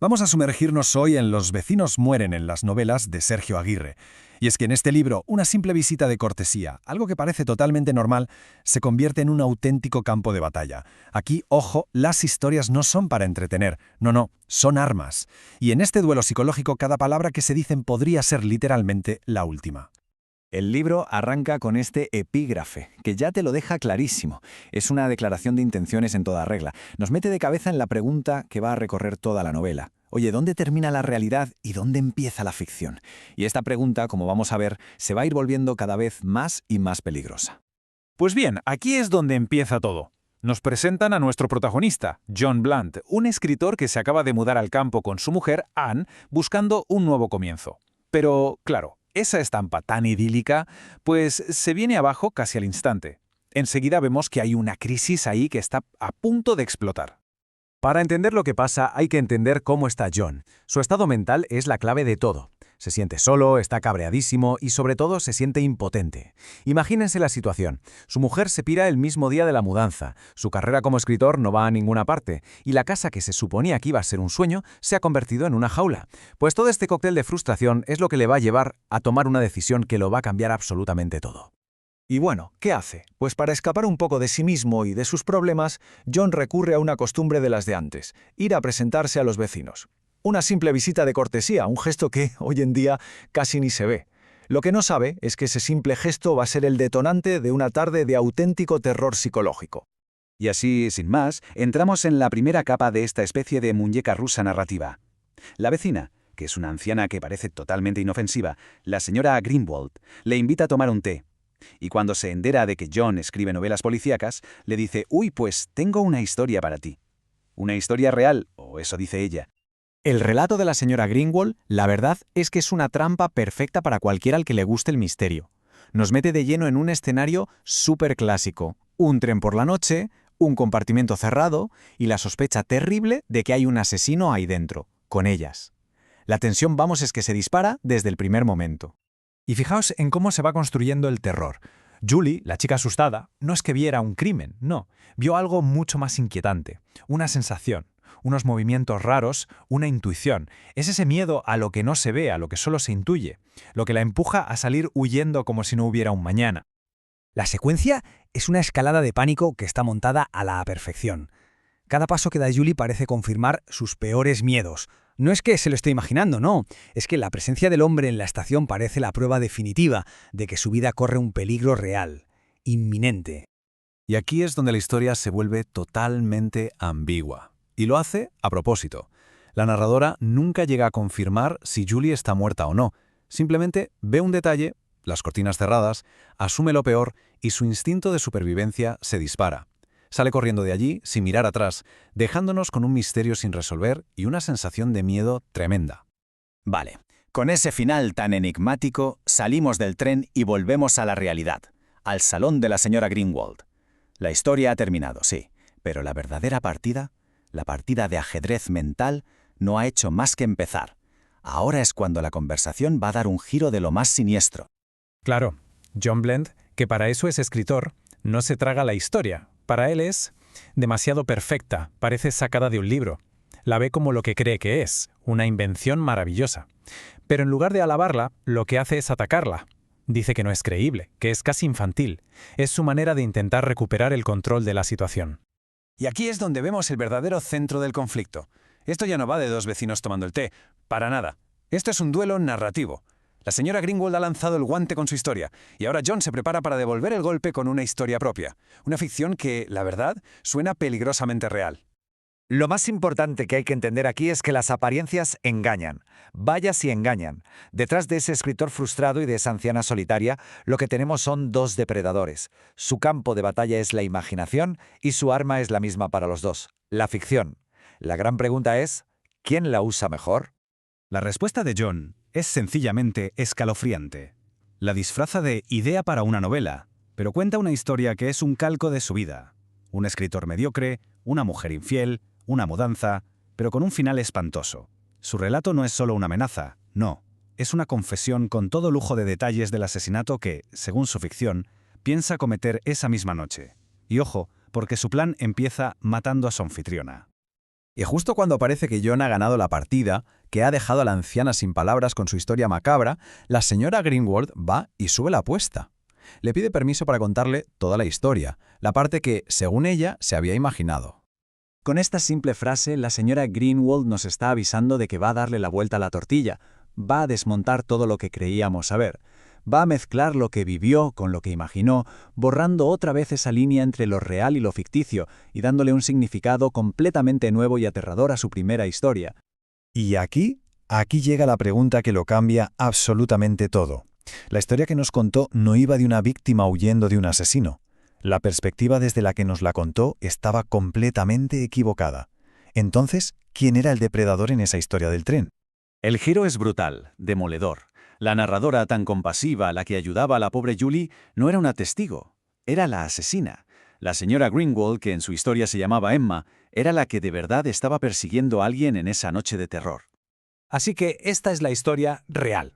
Vamos a sumergirnos hoy en Los vecinos mueren en las novelas de Sergio Aguirre. Y es que en este libro, una simple visita de cortesía, algo que parece totalmente normal, se convierte en un auténtico campo de batalla. Aquí, ojo, las historias no son para entretener, no, son armas. Y en este duelo psicológico, cada palabra que se dicen podría ser literalmente la última. El libro arranca con este epígrafe, que ya te lo deja clarísimo. Es una declaración de intenciones en toda regla. Nos mete de cabeza en la pregunta que va a recorrer toda la novela. Oye, ¿dónde termina la realidad y dónde empieza la ficción? Y esta pregunta, como vamos a ver, se va a ir volviendo cada vez más y más peligrosa. Pues bien, aquí es donde empieza todo. Nos presentan a nuestro protagonista, John Blunt, un escritor que se acaba de mudar al campo con su mujer, Anne, buscando un nuevo comienzo. Pero, claro, esa estampa tan idílica, pues se viene abajo casi al instante. Enseguida vemos que hay una crisis ahí que está a punto de explotar. Para entender lo que pasa, hay que entender cómo está John. Su estado mental es la clave de todo. Se siente solo, está cabreadísimo y sobre todo se siente impotente. Imagínense la situación. Su mujer se pira el mismo día de la mudanza, su carrera como escritor no va a ninguna parte y la casa que se suponía que iba a ser un sueño se ha convertido en una jaula. Pues todo este cóctel de frustración es lo que le va a llevar a tomar una decisión que lo va a cambiar absolutamente todo. Y bueno, ¿qué hace? Pues para escapar un poco de sí mismo y de sus problemas, John recurre a una costumbre de las de antes, ir a presentarse a los vecinos. Una simple visita de cortesía, un gesto que, hoy en día, casi ni se ve. Lo que no sabe es que ese simple gesto va a ser el detonante de una tarde de auténtico terror psicológico. Y así, sin más, entramos en la primera capa de esta especie de muñeca rusa narrativa. La vecina, que es una anciana que parece totalmente inofensiva, la señora Greenwald, le invita a tomar un té. Y cuando se entera de que John escribe novelas policíacas, le dice: «Uy, pues tengo una historia para ti». Una historia real, o eso dice ella. El relato de la señora Greenwald, la verdad es que es una trampa perfecta para cualquiera al que le guste el misterio. Nos mete de lleno en un escenario súper clásico. Un tren por la noche, un compartimento cerrado y la sospecha terrible de que hay un asesino ahí dentro, con ellas. La tensión, vamos, es que se dispara desde el primer momento. Y fijaos en cómo se va construyendo el terror. Julie, la chica asustada, no es que viera un crimen, no. Vio algo mucho más inquietante, una sensación, unos movimientos raros, una intuición. Es ese miedo a lo que no se ve, a lo que solo se intuye, lo que la empuja a salir huyendo como si no hubiera un mañana. La secuencia es una escalada de pánico que está montada a la perfección. Cada paso que da Julie parece confirmar sus peores miedos. No es que se lo esté imaginando, no. Es que la presencia del hombre en la estación parece la prueba definitiva de que su vida corre un peligro real, inminente. Y aquí es donde la historia se vuelve totalmente ambigua. Y lo hace a propósito. La narradora nunca llega a confirmar si Julie está muerta o no. Simplemente ve un detalle, las cortinas cerradas, asume lo peor y su instinto de supervivencia se dispara. Sale corriendo de allí sin mirar atrás, dejándonos con un misterio sin resolver y una sensación de miedo tremenda. Vale, con ese final tan enigmático, salimos del tren y volvemos a la realidad, al salón de la señora Greenwald. La historia ha terminado, sí, pero la verdadera partida, la partida de ajedrez mental, no ha hecho más que empezar. Ahora es cuando la conversación va a dar un giro de lo más siniestro. Claro, John Blunt, que para eso es escritor, no se traga la historia. Para él es demasiado perfecta, parece sacada de un libro. La ve como lo que cree que es, una invención maravillosa. Pero en lugar de alabarla, lo que hace es atacarla. Dice que no es creíble, que es casi infantil. Es su manera de intentar recuperar el control de la situación. Y aquí es donde vemos el verdadero centro del conflicto. Esto ya no va de dos vecinos tomando el té, para nada. Esto es un duelo narrativo. La señora Greenwald ha lanzado el guante con su historia, y ahora John se prepara para devolver el golpe con una historia propia. Una ficción que, la verdad, suena peligrosamente real. Lo más importante que hay que entender aquí es que las apariencias engañan. Vaya si engañan. Detrás de ese escritor frustrado y de esa anciana solitaria, lo que tenemos son dos depredadores. Su campo de batalla es la imaginación y su arma es la misma para los dos, la ficción. La gran pregunta es, ¿quién la usa mejor? La respuesta de John es sencillamente escalofriante. La disfraza de idea para una novela, pero cuenta una historia que es un calco de su vida. Un escritor mediocre, una mujer infiel, una mudanza, pero con un final espantoso. Su relato no es solo una amenaza, no. Es una confesión con todo lujo de detalles del asesinato que, según su ficción, piensa cometer esa misma noche. Y ojo, porque su plan empieza matando a su anfitriona. Y justo cuando parece que John ha ganado la partida, que ha dejado a la anciana sin palabras con su historia macabra, la señora Greenwald va y sube la apuesta. Le pide permiso para contarle toda la historia, la parte que, según ella, se había imaginado. Con esta simple frase, la señora Greenwald nos está avisando de que va a darle la vuelta a la tortilla, va a desmontar todo lo que creíamos saber, va a mezclar lo que vivió con lo que imaginó, borrando otra vez esa línea entre lo real y lo ficticio, y dándole un significado completamente nuevo y aterrador a su primera historia. Y aquí llega la pregunta que lo cambia absolutamente todo. La historia que nos contó no iba de una víctima huyendo de un asesino. La perspectiva desde la que nos la contó estaba completamente equivocada. Entonces, ¿quién era el depredador en esa historia del tren? El giro es brutal, demoledor. La narradora tan compasiva, la que ayudaba a la pobre Julie, no era una testigo, era la asesina. La señora Greenwald, que en su historia se llamaba Emma, era la que de verdad estaba persiguiendo a alguien en esa noche de terror. Así que esta es la historia real.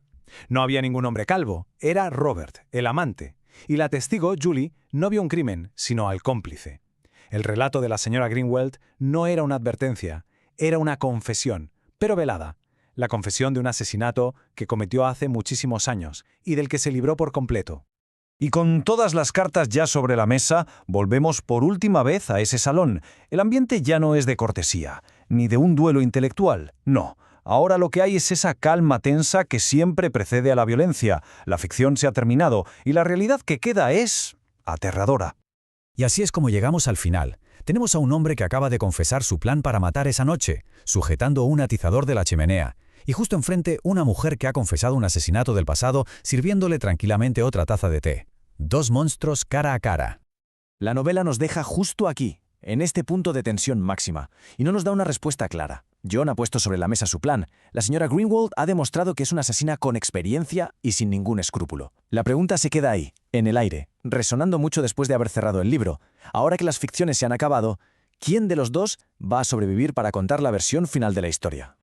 No había ningún hombre calvo, era Robert, el amante. Y la testigo, Julie, no vio un crimen, sino al cómplice. El relato de la señora Greenwald no era una advertencia, era una confesión, pero velada. La confesión de un asesinato que cometió hace muchísimos años y del que se libró por completo. Y con todas las cartas ya sobre la mesa, volvemos por última vez a ese salón. El ambiente ya no es de cortesía, ni de un duelo intelectual, no. Ahora lo que hay es esa calma tensa que siempre precede a la violencia. La ficción se ha terminado y la realidad que queda es aterradora. Y así es como llegamos al final. Tenemos a un hombre que acaba de confesar su plan para matar esa noche, sujetando un atizador de la chimenea. Y justo enfrente una mujer que ha confesado un asesinato del pasado, sirviéndole tranquilamente otra taza de té. Dos monstruos cara a cara. La novela nos deja justo aquí, en este punto de tensión máxima, y no nos da una respuesta clara. John ha puesto sobre la mesa su plan. La señora Greenwald ha demostrado que es una asesina con experiencia y sin ningún escrúpulo. La pregunta se queda ahí, en el aire, resonando mucho después de haber cerrado el libro. Ahora que las ficciones se han acabado, ¿quién de los dos va a sobrevivir para contar la versión final de la historia?